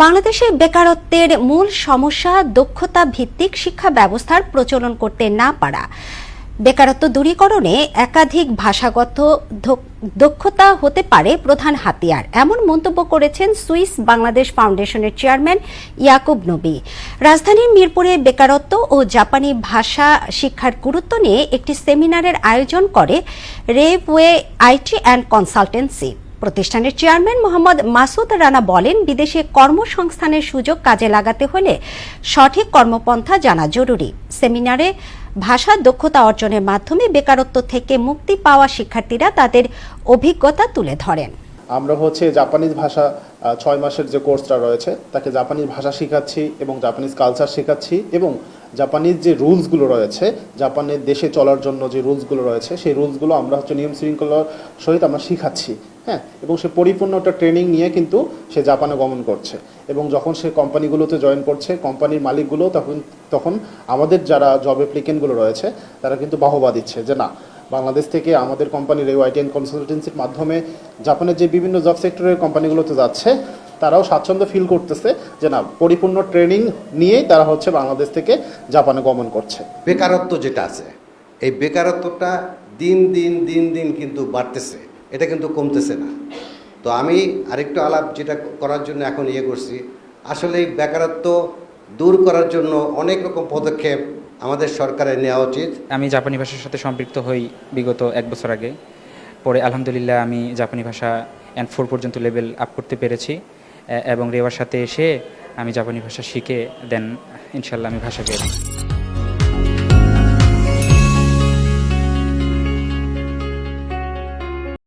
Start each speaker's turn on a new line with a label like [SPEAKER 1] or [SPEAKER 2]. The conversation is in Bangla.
[SPEAKER 1] বাংলাদেশে বেকারত্বের মূল সমস্যা দক্ষতা ভিত্তিক শিক্ষা ব্যবস্থার প্রচলন করতে না পারা। বেকারত্ব দূরীকরণে একাধিক ভাষাগত দক্ষতা হতে পারে প্রধান হাতিয়ার, এমন মন্তব্য করেছেন সুইস বাংলাদেশ ফাউন্ডেশনের চেয়ারম্যান ইয়াকুব নবী। রাজধানীর মিরপুরে বেকারত্ব ও জাপানি ভাষা শিক্ষার গুরুত্ব নিয়ে একটি সেমিনারের আয়োজন করে রেভওয়ে আইটি অ্যান্ড কনসালটেন্সি। প্রতিষ্ঠানের চেয়ারম্যান মোহাম্মদ মাসুদ রানা বলেন, বিদেশে কর্মসংস্থানের সুযোগ কাজে লাগাতে হলে সঠিক কর্মপন্থা জানা জরুরি। সেমিনারে ভাষা দক্ষতা অর্জনের মাধ্যমে বেকারত্ব থেকে মুক্তি পাওয়া শিক্ষার্থীরা তাদের অভিজ্ঞতা তুলে ধরেন।
[SPEAKER 2] আমরা জাপানিজ ভাষা 6 মাসের যে কোর্সটা রয়েছে তাকে জাপানিজ ভাষা শেখাচ্ছি এবং জাপানিজ কালচার শেখাচ্ছি এবং জাপানিজ যে রুলসগুলো রয়েছে, জাপানের দেশে চলার জন্য যে রুলসগুলো রয়েছে সেই রুলসগুলো আমরা নিয়ম শৃঙ্খলার সহিত আমরা শিখাচ্ছি। হ্যাঁ, এবং সে পরিপূর্ণ একটা ট্রেনিং নিয়ে কিন্তু সে জাপানে গমন করছে এবং যখন সে কোম্পানিগুলোতে জয়েন করছে, কোম্পানির মালিকগুলো তখন আমাদের যারা জব অ্যাপ্লিকেন্টগুলো রয়েছে তারা কিন্তু বাহবা দিচ্ছে যে না, বাংলাদেশ থেকে আমাদের কোম্পানির এই আইটি অ্যান্ড কনসালটেন্সির মাধ্যমে জাপানের যে বিভিন্ন জব সেক্টরের কোম্পানিগুলোতে যাচ্ছে তারাও স্বাচ্ছন্দ্য ফিল করতেছে যে না, পরিপূর্ণ ট্রেনিং নিয়েই তারা বাংলাদেশ থেকে জাপানে গমন করছে।
[SPEAKER 3] বেকারত্ব যেটা আছে, এই বেকারত্বটা দিন দিন কিন্তু বাড়তেছে, এটা কিন্তু কমতেছে না। তো আমি আরেকটু আলাপ যেটা করার জন্য এখন করছি, আসলে এই বেকারত্ব দূর করার জন্য অনেক রকম পদক্ষেপ আমাদের সরকারের নেওয়া উচিত।
[SPEAKER 4] আমি জাপানি ভাষার সাথে সম্পৃক্ত হই বিগত 1 বছর আগে। পরে আলহামদুলিল্লাহ আমি জাপানি ভাষা N4 পর্যন্ত লেভেল আপ করতে পেরেছি এবং রেওয়ার সাথে এসে আমি জাপানি ভাষা শিখে দেন ইনশাল্লাহ আমি ভাষা পেয়েছি।